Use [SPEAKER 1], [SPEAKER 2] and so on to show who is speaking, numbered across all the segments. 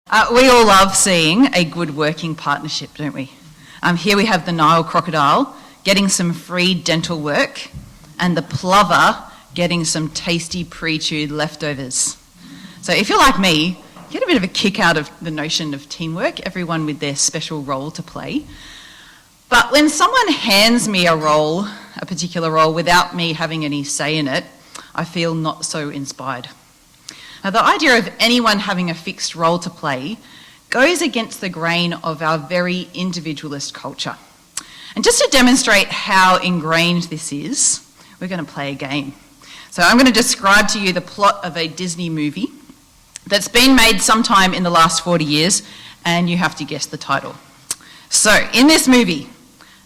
[SPEAKER 1] We all love seeing a good working partnership, don't we? Here we have the Nile crocodile getting some free dental work and the plover getting some tasty pre-chewed leftovers. So if you're like me, you get a bit of a kick out of the notion of teamwork, everyone with their special role to play. But when someone hands me a particular role, without me having any say in it, I feel not so inspired. Now, the idea of anyone having a fixed role to play goes against the grain of our very individualist culture. And just to demonstrate how ingrained this is, we're going to play a game. So I'm going to describe to you the plot of a Disney movie that's been made sometime in the last 40 years, and you have to guess the title. So in this movie,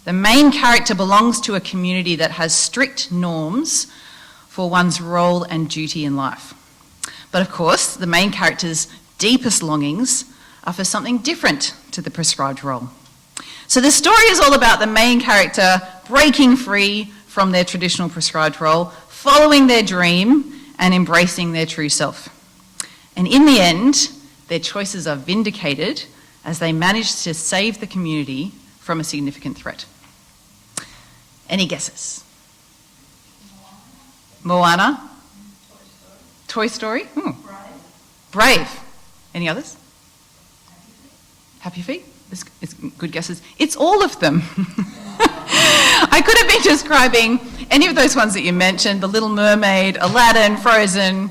[SPEAKER 1] the main character belongs to a community that has strict norms for one's role and duty in life. But of course, the main character's deepest longings are for something different to the prescribed role. So the story is all about the main character breaking free from their traditional prescribed role, following their dream and embracing their true self. And in the end, their choices are vindicated as they manage to save the community from a significant threat. Any guesses? Moana? Toy Story? Brave. Any others? Happy Feet? It's good guesses. It's all of them. I could have been describing any of those ones that you mentioned, The Little Mermaid, Aladdin, Frozen,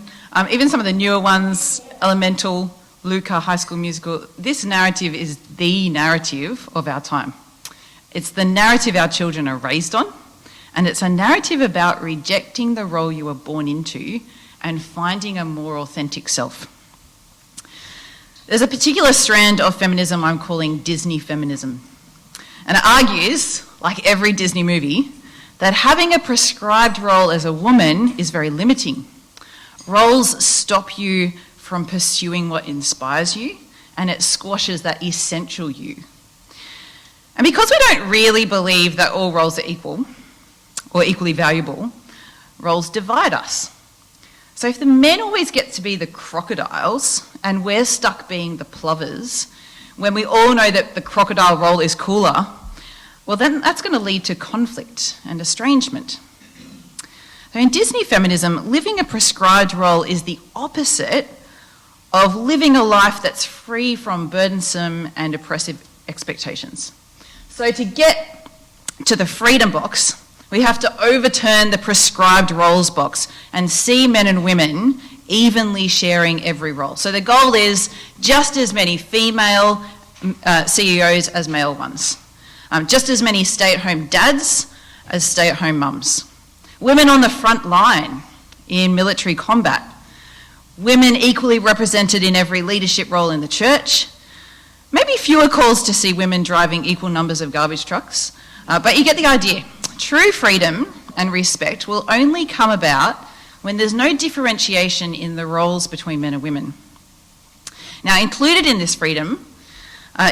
[SPEAKER 1] even some of the newer ones, Elemental, Luca, High School Musical. This narrative is the narrative of our time. It's the narrative our children are raised on, and it's a narrative about rejecting the role you were born into and finding a more authentic self. There's a particular strand of feminism I'm calling Disney feminism. And it argues, like every Disney movie, that having a prescribed role as a woman is very limiting. Roles stop you from pursuing what inspires you, and it squashes that essential you. And because we don't really believe that all roles are equal or equally valuable, roles divide us. So if the men always get to be the crocodiles and we're stuck being the plovers, when we all know that the crocodile role is cooler, well then that's going to lead to conflict and estrangement. So in Disney feminism, living a prescribed role is the opposite of living a life that's free from burdensome and oppressive expectations. So to get to the freedom box, we have to overturn the prescribed roles box and see men and women evenly sharing every role. So the goal is just as many female CEOs as male ones. Just as many stay-at-home dads as stay-at-home mums. Women on the front line in military combat. Women equally represented in every leadership role in the church. Maybe fewer calls to see women driving equal numbers of garbage trucks. But you get the idea. True freedom and respect will only come about when there's no differentiation in the roles between men and women. Now, included in this freedom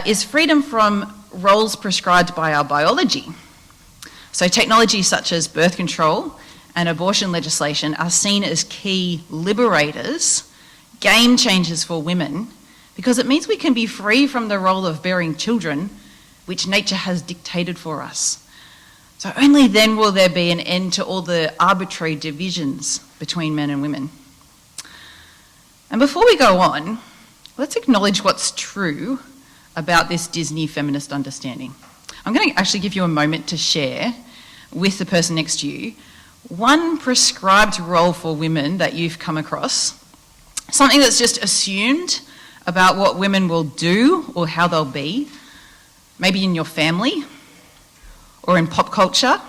[SPEAKER 1] is freedom from roles prescribed by our biology. So technologies such as birth control and abortion legislation are seen as key liberators, game changers for women, because it means we can be free from the role of bearing children, which nature has dictated for us. So only then will there be an end to all the arbitrary divisions between men and women. And before we go on, let's acknowledge what's true about this Disney feminist understanding. I'm going to actually give you a moment to share with the person next to you one prescribed role for women that you've come across, something that's just assumed about what women will do or how they'll be, maybe in your family, or in pop culture,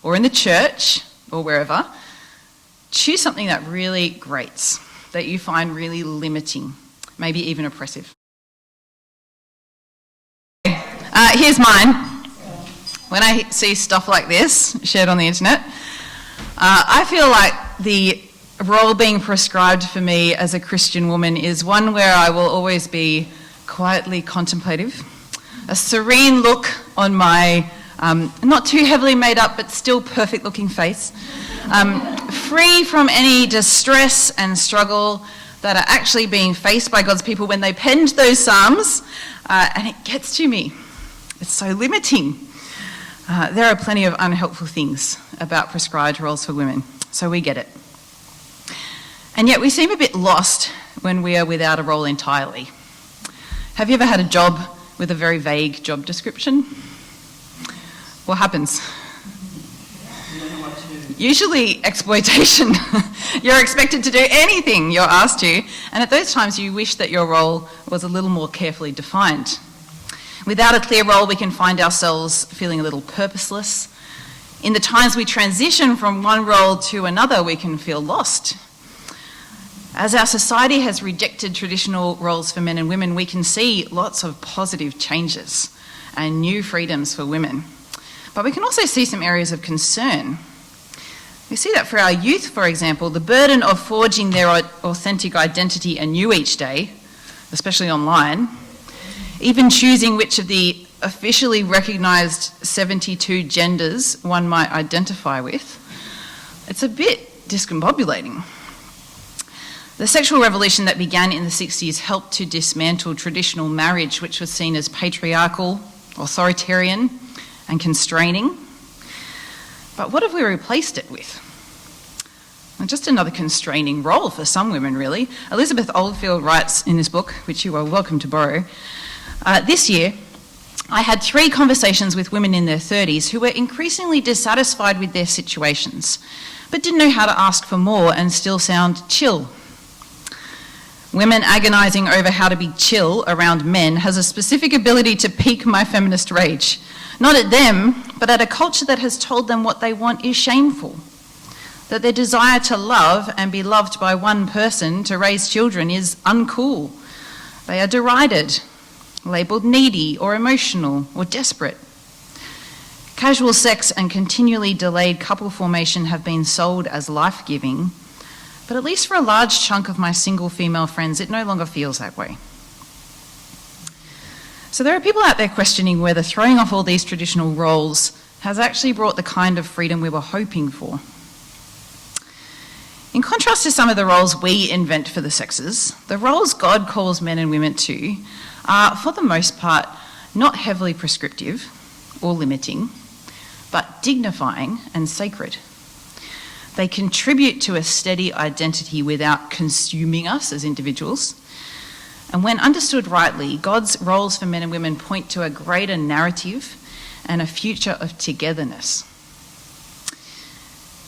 [SPEAKER 1] or in the church, or wherever. Choose something that really grates, that you find really limiting, maybe even oppressive. Here's mine. When I see stuff like this shared on the internet, I feel like the role being prescribed for me as a Christian woman is one where I will always be quietly contemplative, a serene look on my not too heavily made up but still perfect looking face, free from any distress and struggle, that are actually being faced by God's people when they penned those psalms, and it gets to me. It's so limiting. There are plenty of unhelpful things about prescribed roles for women, so we get it. And yet we seem a bit lost when we are without a role entirely. Have you ever had a job with a very vague job description? What happens? Usually exploitation. You're expected to do anything you're asked to, and at those times you wish that your role was a little more carefully defined. Without a clear role, we can find ourselves feeling a little purposeless. In the times we transition from one role to another, we can feel lost. As our society has rejected traditional roles for men and women, we can see lots of positive changes and new freedoms for women. But we can also see some areas of concern. We see that for our youth, for example, the burden of forging their authentic identity anew each day, especially online, even choosing which of the officially recognised 72 genders one might identify with, it's a bit discombobulating. The sexual revolution that began in the 60s helped to dismantle traditional marriage, which was seen as patriarchal, authoritarian, and constraining. But what have we replaced it with? Well, just another constraining role for some women, really. Elizabeth Oldfield writes in this book, which you are welcome to borrow, this year, I had 3 conversations with women in their 30s who were increasingly dissatisfied with their situations, but didn't know how to ask for more and still sound chill. Women agonising over how to be chill around men has a specific ability to pique my feminist rage. Not at them, but at a culture that has told them what they want is shameful. That their desire to love and be loved by one person to raise children is uncool. They are derided, labelled needy or emotional or desperate. Casual sex and continually delayed couple formation have been sold as life-giving, but at least for a large chunk of my single female friends, it no longer feels that way. So there are people out there questioning whether throwing off all these traditional roles has actually brought the kind of freedom we were hoping for. In contrast to some of the roles we invent for the sexes, the roles God calls men and women to are, for the most part, not heavily prescriptive or limiting, but dignifying and sacred. They contribute to a steady identity without consuming us as individuals. And when understood rightly, God's roles for men and women point to a greater narrative and a future of togetherness.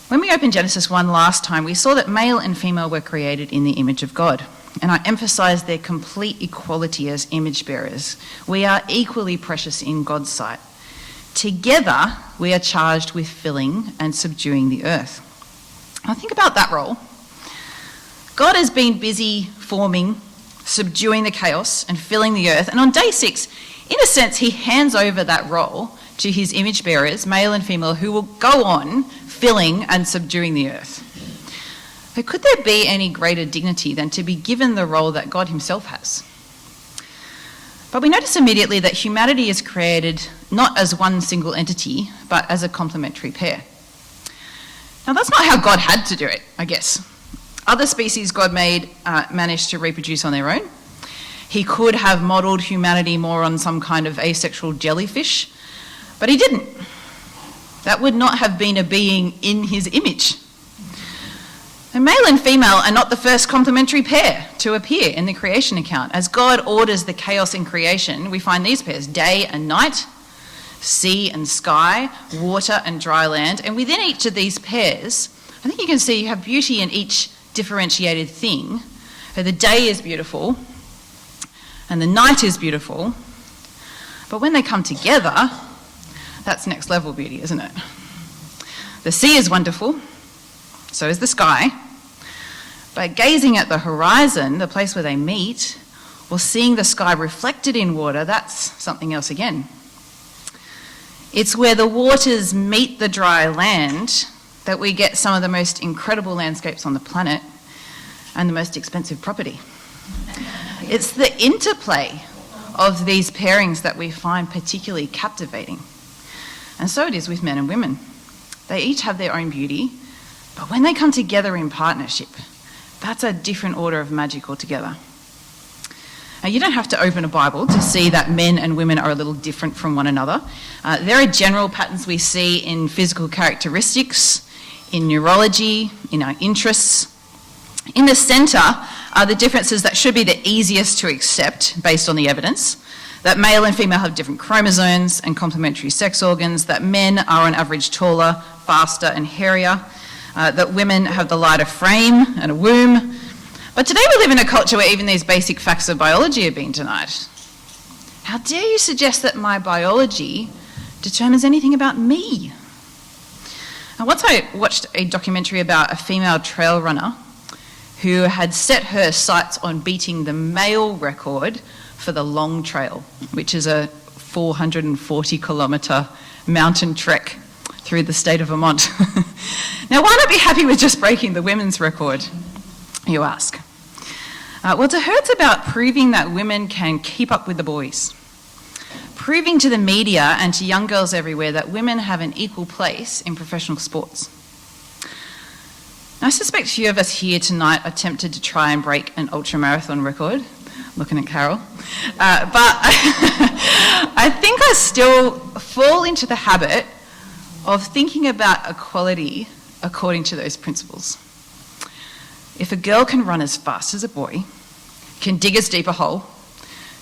[SPEAKER 1] When we opened Genesis 1 last time, we saw that male and female were created in the image of God. And I emphasised their complete equality as image bearers. We are equally precious in God's sight. Together, we are charged with filling and subduing the earth. Now think about that role. God has been busy forming, subduing the chaos and filling the earth. And on day 6, in a sense, he hands over that role to his image bearers, male and female, who will go on filling and subduing the earth. But could there be any greater dignity than to be given the role that God himself has? But we notice immediately that humanity is created not as one single entity, but as a complementary pair. Now that's not how God had to do it, I guess. Other species God made managed to reproduce on their own. He could have modelled humanity more on some kind of asexual jellyfish, but he didn't. That would not have been a being in his image. And male and female are not the first complementary pair to appear in the creation account. As God orders the chaos in creation, we find these pairs, day and night, sea and sky, water and dry land. And within each of these pairs, I think you can see you have beauty in each differentiated thing. So the day is beautiful and the night is beautiful. But when they come together, that's next level beauty, isn't it? The sea is wonderful, so is the sky. But gazing at the horizon, the place where they meet, or seeing the sky reflected in water, that's something else again. It's where the waters meet the dry land that we get some of the most incredible landscapes on the planet and the most expensive property. It's the interplay of these pairings that we find particularly captivating. And so it is with men and women. They each have their own beauty, but when they come together in partnership, That's a different order of magic altogether. Now, you don't have to open a Bible to see that men and women are a little different from one another. There are general patterns we see in physical characteristics, in neurology, in our interests. In the centre are the differences that should be the easiest to accept based on the evidence, that male and female have different chromosomes and complementary sex organs, that men are on average taller, faster and hairier, that women have the lighter frame and a womb. But today we live in a culture where even these basic facts of biology are being denied. How dare you suggest that my biology determines anything about me? Now, once I watched a documentary about a female trail runner who had set her sights on beating the male record for the long trail, which is a 440-kilometre mountain trek through the state of Vermont. Now, why not be happy with just breaking the women's record, you ask? Well, to her, it's about proving that women can keep up with the boys. Proving to the media and to young girls everywhere that women have an equal place in professional sports. Now, I suspect few of us here tonight are tempted to try and break an ultramarathon record. Looking at Carol. But I think I still fall into the habit of thinking about equality according to those principles. If a girl can run as fast as a boy, can dig as deep a hole,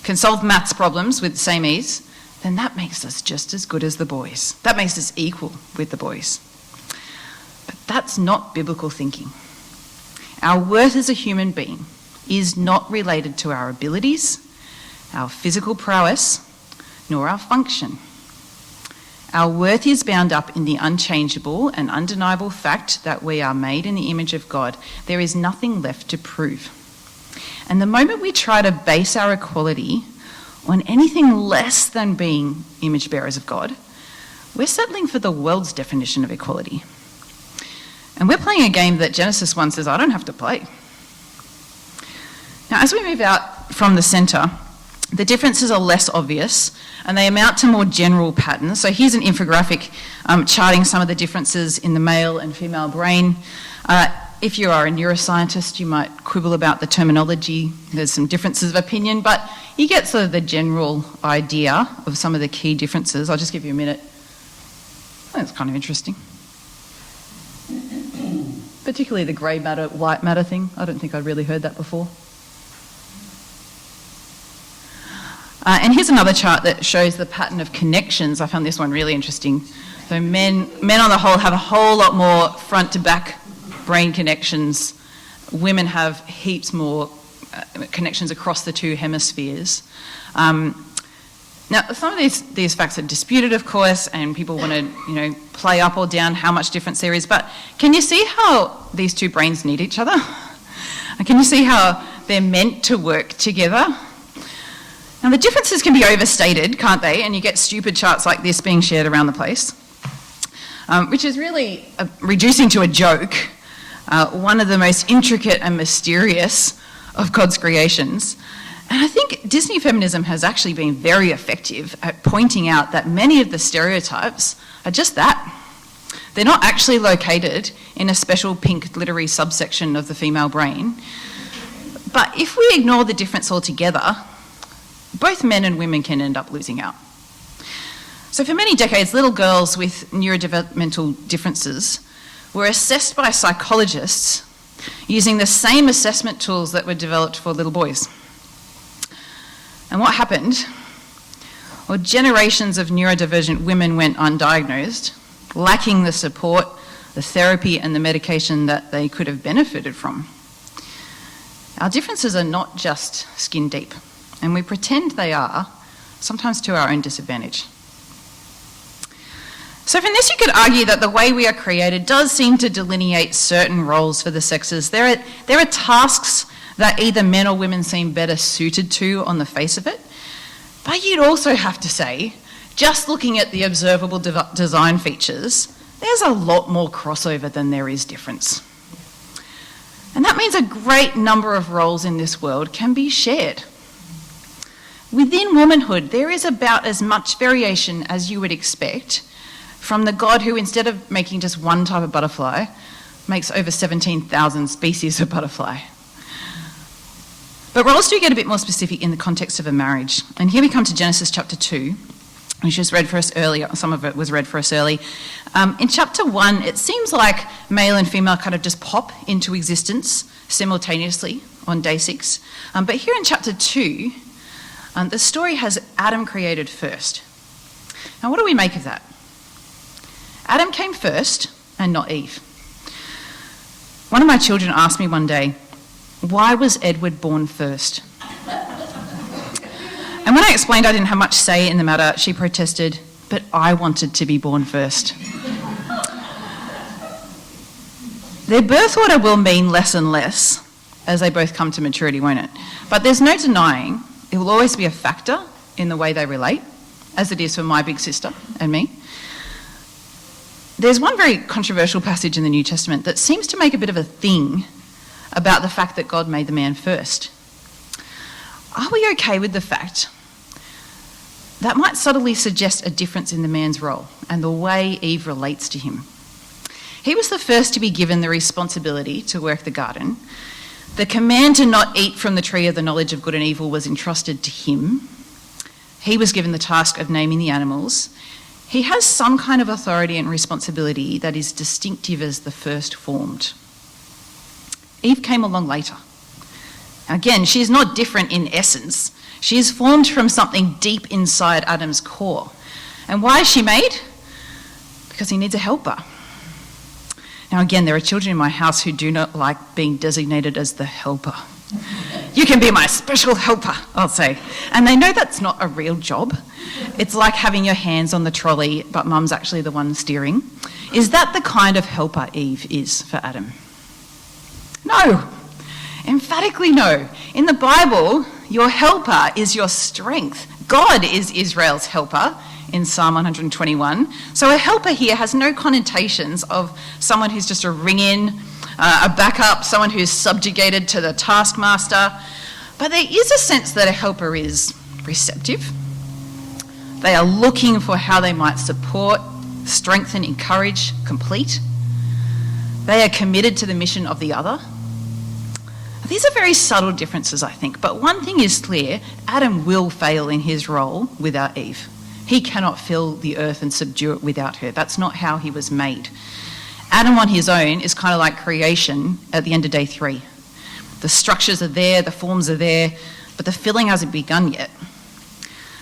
[SPEAKER 1] can solve maths problems with the same ease, then that makes us just as good as the boys. That makes us equal with the boys. But that's not biblical thinking. Our worth as a human being is not related to our abilities, our physical prowess, nor our function. Our worth is bound up in the unchangeable and undeniable fact that we are made in the image of God. There is nothing left to prove. And the moment we try to base our equality on anything less than being image bearers of God, we're settling for the world's definition of equality. And we're playing a game that Genesis 1 says, I don't have to play. Now, as we move out from the centre, the differences are less obvious and they amount to more general patterns. So here's an infographic charting some of the differences in the male and female brain. If you are a neuroscientist, you might quibble about the terminology. There's some differences of opinion, but you get sort of the general idea of some of the key differences. I'll just give you a minute. That's kind of interesting. Particularly the grey matter, white matter thing. I don't think I'd really heard that before. And here's another chart that shows the pattern of connections. I found this one really interesting. So men on the whole have a whole lot more front to back brain connections. Women have heaps more connections across the two hemispheres. Now, some of these facts are disputed, of course, and people want to, play up or down how much difference there is. But can you see how these two brains need each other? Can you see how they're meant to work together? Now, the differences can be overstated, can't they? And you get stupid charts like this being shared around the place, which is really reducing to a joke one of the most intricate and mysterious of God's creations. And I think Disney feminism has actually been very effective at pointing out that many of the stereotypes are just that. They're not actually located in a special pink glittery subsection of the female brain. But if we ignore the difference altogether, both men and women can end up losing out. So for many decades, little girls with neurodevelopmental differences were assessed by psychologists using the same assessment tools that were developed for little boys. And what happened? Well, generations of neurodivergent women went undiagnosed, lacking the support, the therapy and the medication that they could have benefited from. Our differences are not just skin deep, and we pretend they are, sometimes to our own disadvantage. So from this you could argue that the way we are created does seem to delineate certain roles for the sexes. There are tasks that either men or women seem better suited to on the face of it. But you'd also have to say, just looking at the observable design features, there's a lot more crossover than there is difference. And that means a great number of roles in this world can be shared. Within womanhood, there is about as much variation as you would expect from the God who, instead of making just one type of butterfly, makes over 17,000 species of butterfly. But roles do get a bit more specific in the context of a marriage. And here we come to Genesis chapter 2, which was read for us earlier. Some of it was read for us early. In chapter 1, it seems like male and female kind of just pop into existence simultaneously on day 6. But here in chapter 2, the story has Adam created first. Now, what do we make of that? Adam came first and not Eve. One of my children asked me one day, why was Edward born first? And when I explained I didn't have much say in the matter, she protested, but I wanted to be born first. Their birth order will mean less and less as they both come to maturity, won't it? But there's no denying it will always be a factor in the way they relate, as it is for my big sister and me. There's one very controversial passage in the New Testament that seems to make a bit of a thing about the fact that God made the man first. Are we okay with the fact that might subtly suggest a difference in the man's role and the way Eve relates to him? He was the first to be given the responsibility to work the garden. The command to not eat from the tree of the knowledge of good and evil was entrusted to him. He was given the task of naming the animals. He has some kind of authority and responsibility that is distinctive as the first formed. Eve came along later. Again, she is not different in essence. She is formed from something deep inside Adam's core. And why is she made? Because he needs a helper. Now again, there are children in my house who do not like being designated as the helper. You can be my special helper, I'll say. And they know that's not a real job. It's like having your hands on the trolley, but mum's actually the one steering. Is that the kind of helper Eve is for Adam? No. Emphatically no. In the Bible, your helper is your strength. God is Israel's helper in Psalm 121. So a helper here has no connotations of someone who's just a ring-in, a backup, someone who's subjugated to the taskmaster. But there is a sense that a helper is receptive. They are looking for how they might support, strengthen, encourage, complete. They are committed to the mission of the other. These are very subtle differences, I think, but one thing is clear: Adam will fail in his role without Eve. He cannot fill the earth and subdue it without her. That's not how he was made. Adam on his own is kind of like creation at the end of day 3. The structures are there, the forms are there, but the filling hasn't begun yet.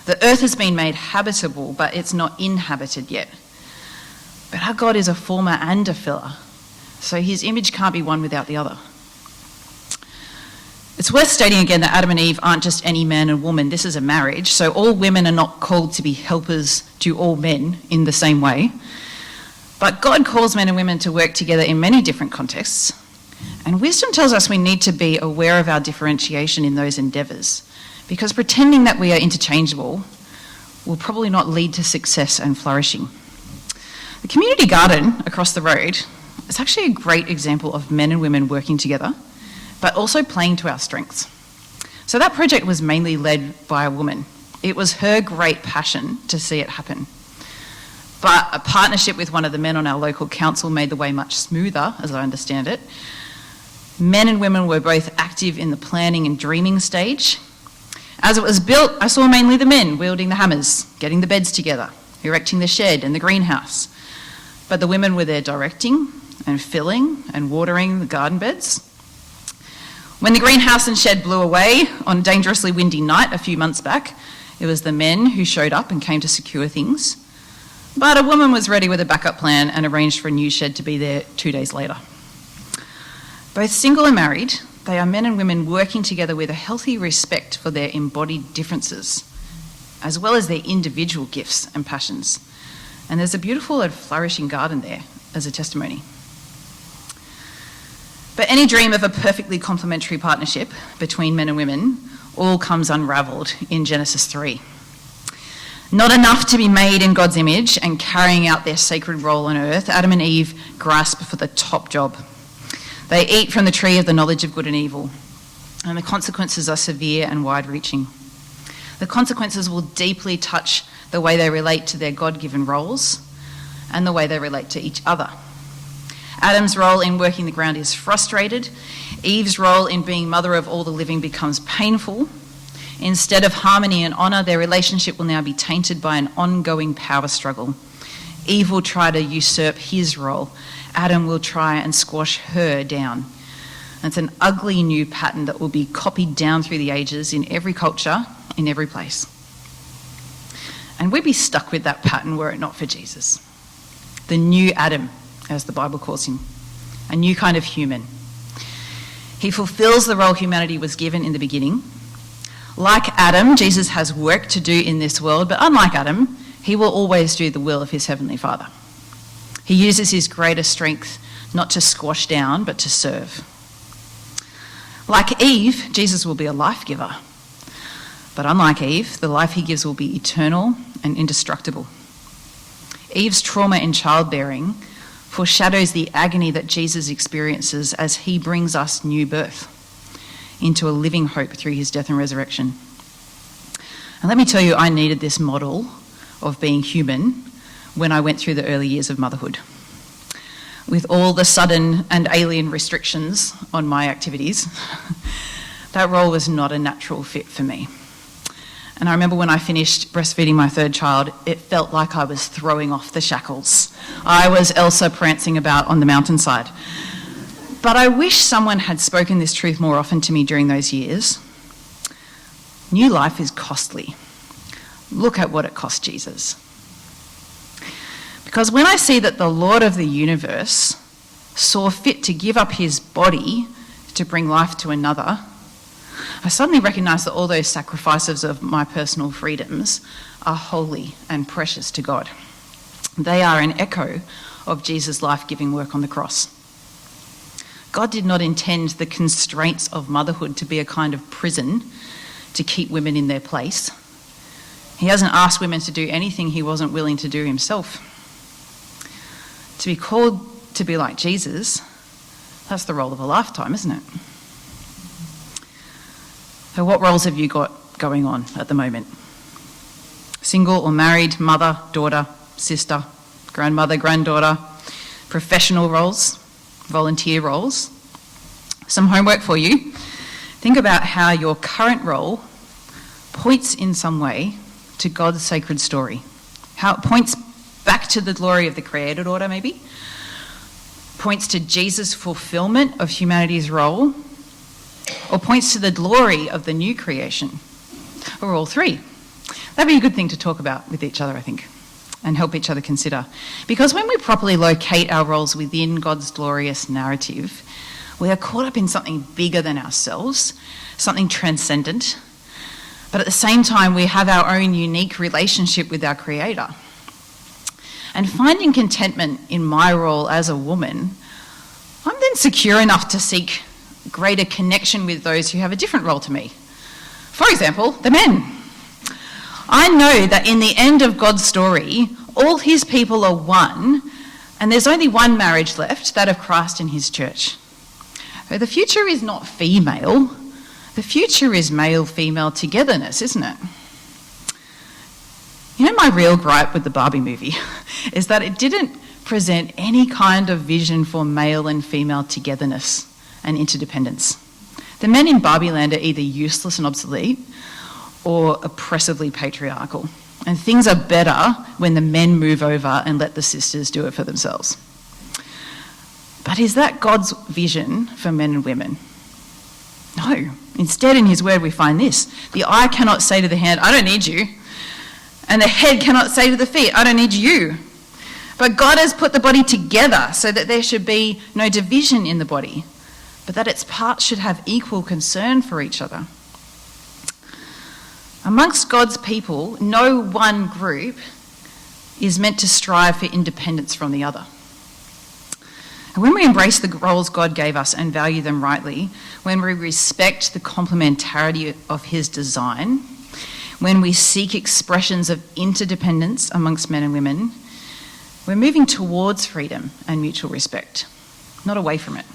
[SPEAKER 1] The earth has been made habitable, but it's not inhabited yet. But our God is a former and a filler, so his image can't be one without the other. It's worth stating again that Adam and Eve aren't just any man and woman. This is a marriage, so all women are not called to be helpers to all men in the same way. But God calls men and women to work together in many different contexts, and wisdom tells us we need to be aware of our differentiation in those endeavours, because pretending that we are interchangeable will probably not lead to success and flourishing. The community garden across the road is actually a great example of men and women working together, but also playing to our strengths. So that project was mainly led by a woman. It was her great passion to see it happen. But a partnership with one of the men on our local council made the way much smoother, as I understand it. Men and women were both active in the planning and dreaming stage. As it was built, I saw mainly the men wielding the hammers, getting the beds together, erecting the shed and the greenhouse. But the women were there directing and filling and watering the garden beds. When the greenhouse and shed blew away on a dangerously windy night a few months back, it was the men who showed up and came to secure things. But a woman was ready with a backup plan and arranged for a new shed to be there 2 days later. Both single and married, they are men and women working together with a healthy respect for their embodied differences, as well as their individual gifts and passions. And there's a beautiful and flourishing garden there as a testimony. But any dream of a perfectly complementary partnership between men and women all comes unravelled in Genesis 3. Not enough to be made in God's image and carrying out their sacred role on earth, Adam and Eve grasp for the top job. They eat from the tree of the knowledge of good and evil, and the consequences are severe and wide-reaching. The consequences will deeply touch the way they relate to their God-given roles and the way they relate to each other. Adam's role in working the ground is frustrated. Eve's role in being mother of all the living becomes painful. Instead of harmony and honour, their relationship will now be tainted by an ongoing power struggle. Eve will try to usurp his role. Adam will try and squash her down. It's an ugly new pattern that will be copied down through the ages in every culture, in every place. And we'd be stuck with that pattern were it not for Jesus. The new Adam, as the Bible calls him, a new kind of human. He fulfills the role humanity was given in the beginning. Like Adam, Jesus has work to do in this world, but unlike Adam, he will always do the will of his heavenly Father. He uses his greater strength not to squash down, but to serve. Like Eve, Jesus will be a life giver. But unlike Eve, the life he gives will be eternal and indestructible. Eve's trauma in childbearing foreshadows the agony that Jesus experiences as he brings us new birth into a living hope through his death and resurrection. And let me tell you, I needed this model of being human when I went through the early years of motherhood. With all the sudden and alien restrictions on my activities, that role was not a natural fit for me. And I remember when I finished breastfeeding my third child, it felt like I was throwing off the shackles. I was Elsa prancing about on the mountainside. But I wish someone had spoken this truth more often to me during those years. New life is costly. Look at what it cost Jesus. Because when I see that the Lord of the universe saw fit to give up his body to bring life to another, I suddenly recognise that all those sacrifices of my personal freedoms are holy and precious to God. They are an echo of Jesus' life-giving work on the cross. God did not intend the constraints of motherhood to be a kind of prison to keep women in their place. He hasn't asked women to do anything he wasn't willing to do himself. To be called to be like Jesus, that's the role of a lifetime, isn't it? So what roles have you got going on at the moment? Single or married, mother, daughter, sister, grandmother, granddaughter, professional roles, volunteer roles. Some homework for you. Think about how your current role points in some way to God's sacred story. How it points back to the glory of the created order, maybe. Points to Jesus' fulfillment of humanity's role. Or points to the glory of the new creation. Or all three. That'd be a good thing to talk about with each other, I think, and help each other consider. Because when we properly locate our roles within God's glorious narrative, we are caught up in something bigger than ourselves, something transcendent. But at the same time, we have our own unique relationship with our Creator. And finding contentment in my role as a woman, I'm then secure enough to seek greater connection with those who have a different role to me. For example, the men. I know that in the end of God's story, all his people are one, and there's only one marriage left, that of Christ and his church. So the future is not female, the future is male-female togetherness, isn't it? You know, my real gripe with the Barbie movie is that it didn't present any kind of vision for male and female togetherness and interdependence. The men in Barbie Land are either useless and obsolete or oppressively patriarchal. And things are better when the men move over and let the sisters do it for themselves. But is that God's vision for men and women? No. Instead, in his word, we find this. The eye cannot say to the hand, I don't need you. And the head cannot say to the feet, I don't need you. But God has put the body together so that there should be no division in the body, but that its parts should have equal concern for each other. Amongst God's people, no one group is meant to strive for independence from the other. And when we embrace the roles God gave us and value them rightly, when we respect the complementarity of his design, when we seek expressions of interdependence amongst men and women, we're moving towards freedom and mutual respect, not away from it.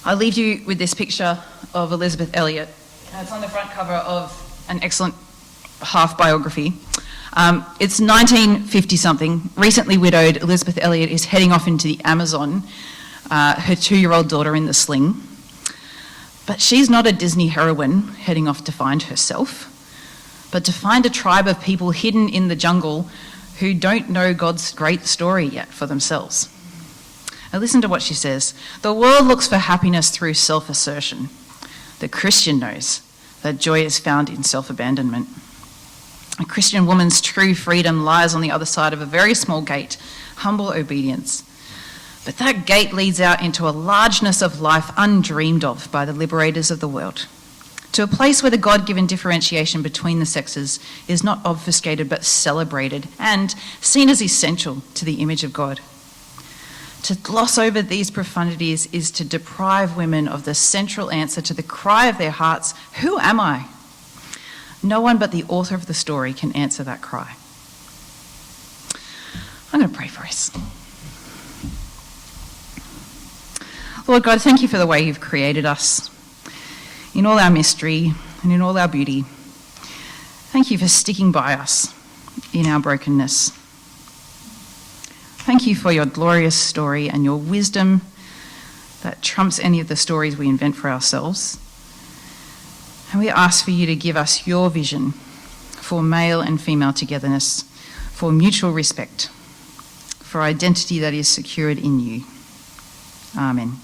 [SPEAKER 1] I leave you with this picture of Elizabeth Elliot. It's on the front cover of an excellent half biography. It's 1950-something. Recently widowed Elizabeth Elliot is heading off into the Amazon, her 2-year-old daughter in the sling. But she's not a Disney heroine heading off to find herself, but to find a tribe of people hidden in the jungle who don't know God's great story yet for themselves. Now listen to what she says. The world looks for happiness through self-assertion. The Christian knows that joy is found in self-abandonment. A Christian woman's true freedom lies on the other side of a very small gate, humble obedience. But that gate leads out into a largeness of life undreamed of by the liberators of the world, to a place where the God-given differentiation between the sexes is not obfuscated but celebrated and seen as essential to the image of God. To gloss over these profundities is to deprive women of the central answer to the cry of their hearts, who am I? No one but the author of the story can answer that cry. I'm going to pray for us. Lord God, thank you for the way you've created us in all our mystery and in all our beauty. Thank you for sticking by us in our brokenness. Thank you for your glorious story and your wisdom that trumps any of the stories we invent for ourselves. And we ask for you to give us your vision for male and female togetherness, for mutual respect, for identity that is secured in you. Amen.